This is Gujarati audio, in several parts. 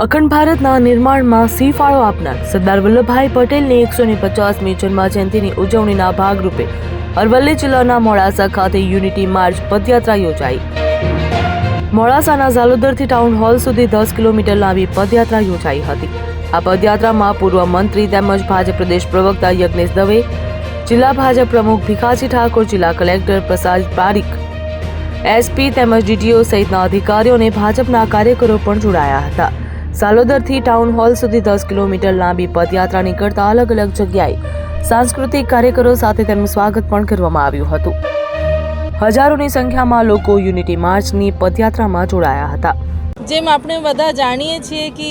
અખંડ ભારતના નિર્માણમાં સિંહ ફાળો આપનાર સરદાર વલ્લભભાઈ પટેલની 150મી જન્મજયંતિની ઉજવણીના ભાગરૂપે અરવલ્લી જિલ્લાના મોડાસા ખાતે યુનિટી માર્ચ પદયાત્રા યોજાઈ। મોડાસાના ઝાલોદરથી ટાઉન હોલ સુધી 10 કિલોમીટર લાંબી પદયાત્રા યોજાઈ હતી। આ પદયાત્રામાં પૂર્વ મંત્રી તેમજ ભાજપ પ્રદેશ પ્રવક્તા યજ્ઞેશ દવે, જિલ્લા ભાજપ પ્રમુખ ભીખાજી ઠાકોર, જિલ્લા કલેક્ટર પ્રસાદ પારીખ, એસપી તેમજ ડીટીઓ સહિતના અધિકારીઓ અને ભાજપના કાર્યકરો પણ જોડાયા હતા। ઝાલોદરથી ટાઉન હોલ સુધી 10 કિલોમીટર લાંબી પદયાત્રા નીકળતા અલગ અલગ જગ્યાએ સાંસ્કૃતિક કાર્યકરો સાથે તેમનું સ્વાગત પણ કરવામાં આવ્યું હતું। હજારોની સંખ્યામાં લોકો યુનિટી માર્ચની પદયાત્રામાં જોડાયા હતા। જેમ આપણે બધા જાણીએ છીએ કે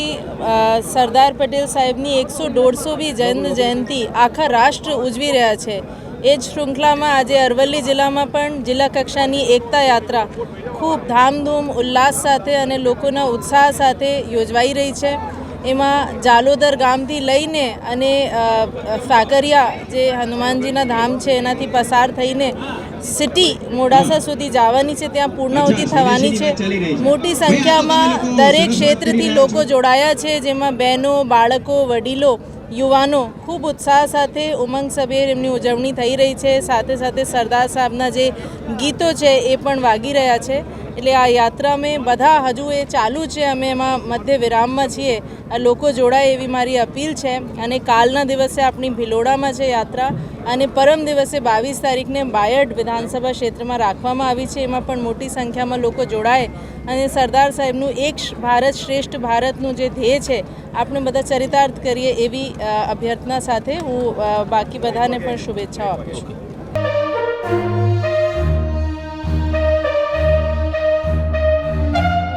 સરદાર પટેલ સાહેબની 150મી જન્મ જયંતિ આખા રાષ્ટ્ર ઉજવી રહ્યા છે। એ જ શૃંખલામાં આજે અરવલ્લી જિલ્લામાં પણ જિલ્લા કક્ષાની એકતા યાત્રા ખૂબ ધામધૂમ ઉલ્લાસ સાથે અને લોકોના ઉત્સાહ સાથે યોજવાઈ રહી છે। એમાં જાલોદર ગામથી લઈને અને ફાકરિયા જે હનુમાનજીના ધામ છે એનાથી પસાર થઈને સિટી મોડાસા સુધી જવાની છે, ત્યાં પૂર્ણાહુતિ થવાની છે। મોટી સંખ્યામાં દરેક ક્ષેત્રથી લોકો જોડાયા છે, જેમાં બહેનો, બાળકો, વડીલો, યુવાનો ખૂબ ઉત્સાહ સાથે ઉમંગસભેર એમની ઉજવણી થઈ રહી છે। સાથે સાથે સરદાર સાહેબના જે ગીતો છે એ પણ વાગી રહ્યા છે। એટલે આ યાત્રામાં બધા હજુ એ ચાલુ છે, અમે એમાં મધ્ય વિરામમાં છીએ। આ લોકો જોડાય એવી મારી અપીલ છે। અને કાલના દિવસે આપણી ભિલોડામાં છે યાત્રા, અને પરમ દિવસે 22 તારીખને બાયડ વિધાનસભા ક્ષેત્રમાં રાખવામાં આવી છે। એમાં પણ મોટી સંખ્યામાં લોકો જોડાય અને સરદાર સાહેબનું એક ભારત શ્રેષ્ઠ ભારતનું જે ધ્યેય છે આપણે બધા ચરિતાર્થ કરીએ એવી અભ્યર્થના સાથે હું બાકી બધાને પણ શુભેચ્છાઓ આપું છું।